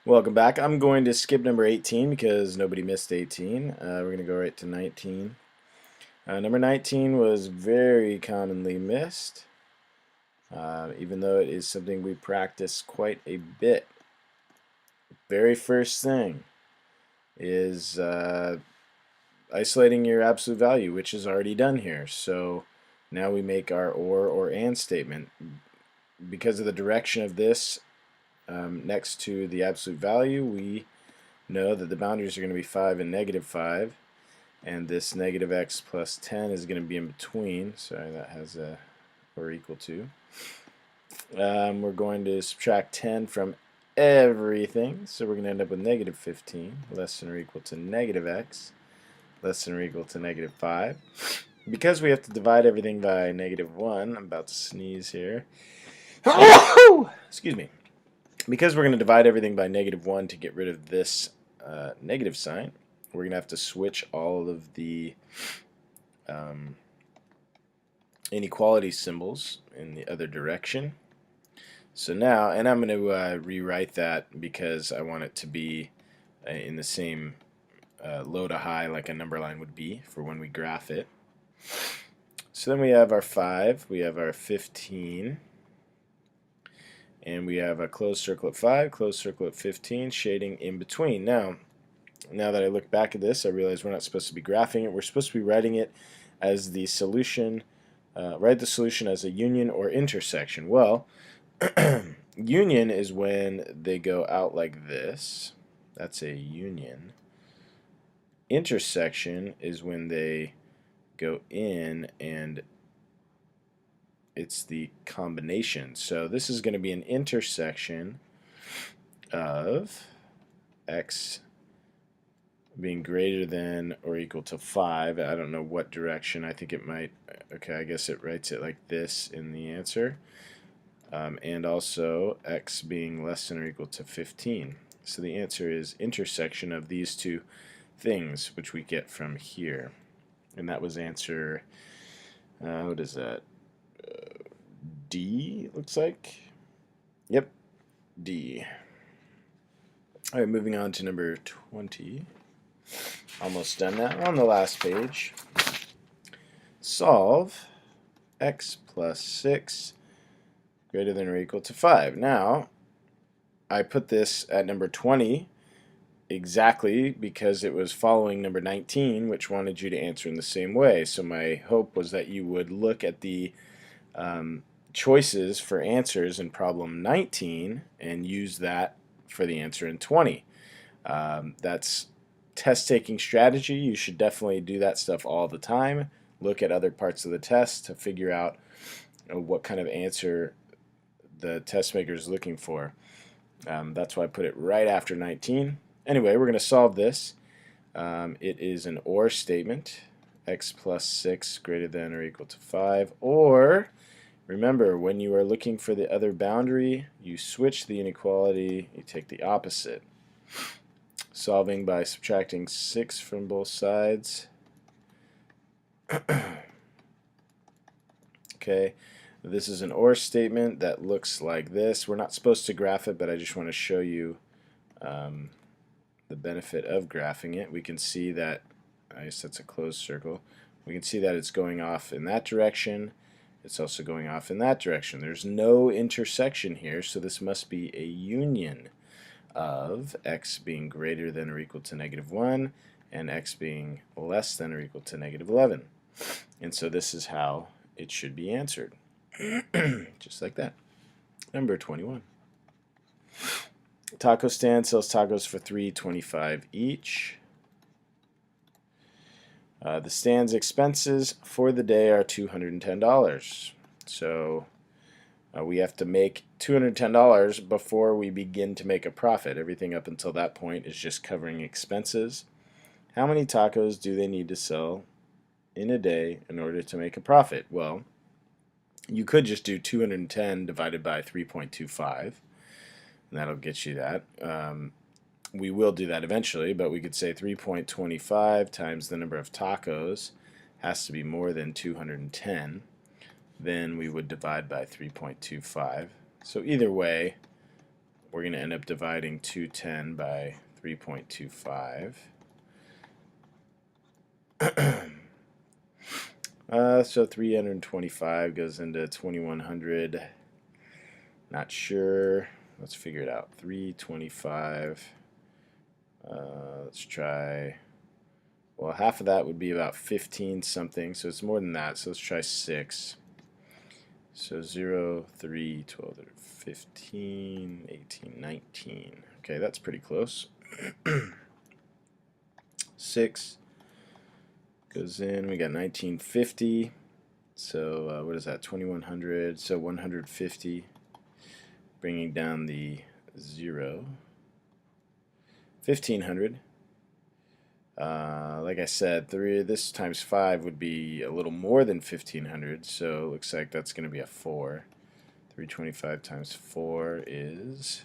Welcome back. I'm going to skip number 18 because nobody missed 18. We're going to go right to 19. Number 19 was very commonly missed, even though it is something we practice quite a bit. Very first thing is isolating your absolute value, which is already done here. So now we make our or and statement. Because of the direction of this next to the absolute value, we know that the boundaries are going to be 5 and negative 5, and this negative x plus 10 is going to be in between. Sorry, that has a or equal to. We're going to subtract 10 from everything, so we're going to end up with negative 15 less than or equal to negative x less than or equal to negative 5. Because we have to divide everything by negative 1, I'm about to sneeze here. Excuse me. Because we're going to divide everything by negative 1 to get rid of this negative sign, we're going to have to switch all of the inequality symbols in the other direction. So now, and I'm going to rewrite that because I want it to be in the same low to high like a number line would be for when we graph it. So then we have our 5, we have our 15, and we have a closed circle at 5, closed circle at 15, shading in between. Now that I look back at this, I realize we're not supposed to be graphing it. We're supposed to be writing it as the solution, write the solution as a union or intersection. Well, union is when they go out like this. That's a union. Intersection is when they go in and it's the combination. So this is going to be an intersection of x being greater than or equal to 5. I don't know what direction. I think it might, okay, I guess it writes it like this in the answer. And also x being less than or equal to 15. So the answer is intersection of these two things, which we get from here. And that was answer, what is that? D, looks like. Yep, D. All right, moving on to number 20. Almost done now. On the last page. Solve x plus 6 greater than or equal to 5. Now, I put this at number 20 exactly because it was following number 19, which wanted you to answer in the same way. So my hope was that you would look at the choices for answers in problem 19 and use that for the answer in 20. That's test-taking strategy. You should definitely do that stuff all the time. Look at other parts of the test to figure out what kind of answer the test maker is looking for. That's why I put it right after 19. Anyway, we're going to solve this. It is an OR statement, x plus 6 greater than or equal to 5, or remember, when you are looking for the other boundary, you switch the inequality, you take the opposite. Solving by subtracting 6 from both sides. Okay, this is an OR statement that looks like this. We're not supposed to graph it, but I just want to show you the benefit of graphing it. We can see that, I guess that's a closed circle. We can see that it's going off in that direction. It's also going off in that direction. There's no intersection here, so this must be a union of x being greater than or equal to negative 1 and x being less than or equal to negative 11. And so this is how it should be answered. Just like that. Number 21. Taco stand sells tacos for $3.25 each. The stand's expenses for the day are $210. So we have to make $210 before we begin to make a profit. Everything up until that point is just covering expenses. How many tacos do they need to sell in a day in order to make a profit? Well, you could just do 210 divided by 3.25, and that'll get you that. We will do that eventually, but we could say 3.25 times the number of tacos has to be more than 210. Then we would divide by 3.25. So either way, we're going to end up dividing 210 by 3.25. So 325 goes into 2100. Not sure. Let's figure it out. 325. Let's try. Well, half of that would be about 15 something, so it's more than that. So let's try 6. So 0, 3, 12, 15, 18, 19. Okay, that's pretty close. 6 goes in. We got 1950. So what is that? 2100. So 150. Bringing down the 0. 1500. Like I said, this times 5 would be a little more than 1500, so it looks like that's going to be a 4. 325 times 4 is...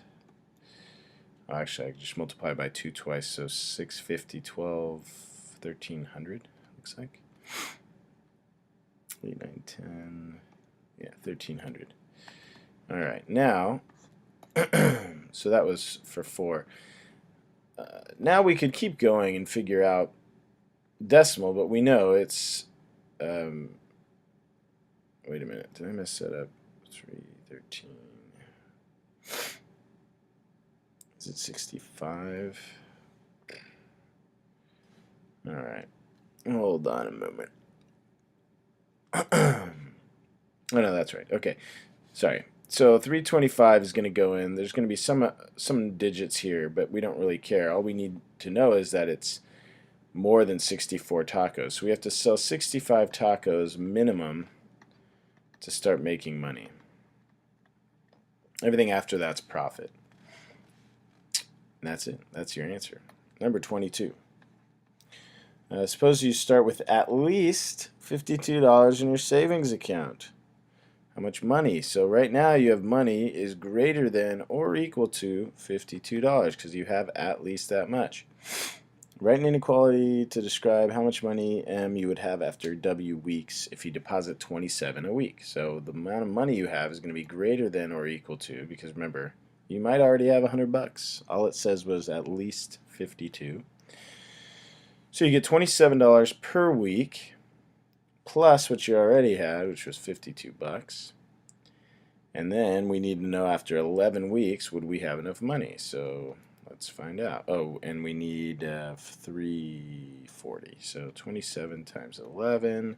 Oh, actually, I just multiply by 2 twice, so 650, 12, 1300, looks like. 8, 9, 10... Yeah, 1300. Alright, now... so that was for 4. Now we could keep going and figure out decimal, but we know it's wait a minute, did I mess that up? 313. Is it 65? Alright, hold on a moment. Oh no, that's right. Okay, sorry. So 325 is going to go in. There's going to be some digits here, but we don't really care. All we need to know is that it's more than 64 tacos. So we have to sell 65 tacos minimum to start making money. Everything after that's profit. And that's it. That's your answer. Number 22. Suppose you start with at least $52 in your savings account. How much money? So right now you have money is greater than or equal to $52 because you have at least that much. Write an inequality to describe how much money M you would have after W weeks if you deposit 27 a week. So the amount of money you have is going to be greater than or equal to, because remember, you might already have $100. All it says was at least 52. So you get $27 per week, plus what you already had, which was 52 bucks. And then we need to know after 11 weeks, would we have enough money? So let's find out. Oh, and we need 340. So 27 times 11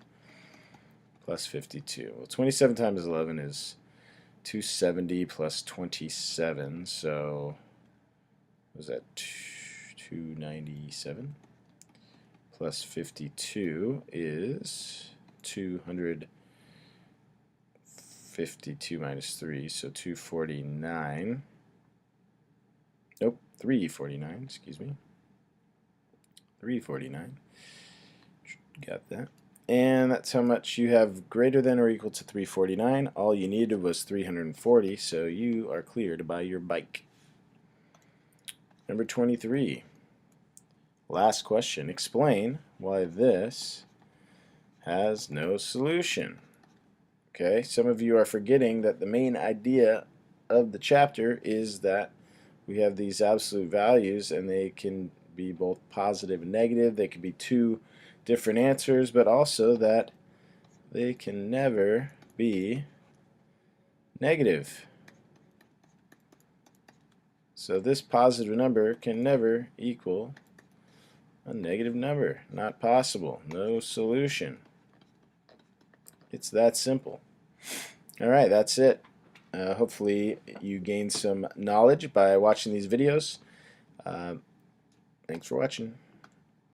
plus 52. Well, 27 times 11 is 270 plus 27. So was that 297? Plus 52 is 252 minus 3, so 249. Nope, 349, excuse me. 349. Got that. And that's how much you have greater than or equal to 349. All you needed was 340, so you are clear to buy your bike. Number 23. Last question. Explain why this has no solution. Okay, some of you are forgetting that the main idea of the chapter is that we have these absolute values and they can be both positive and negative. They could be two different answers, but also that they can never be negative. So this positive number can never equal a negative number. Not possible. No solution. It's that simple. Alright, that's it. Hopefully you gained some knowledge by watching these videos. Thanks for watching.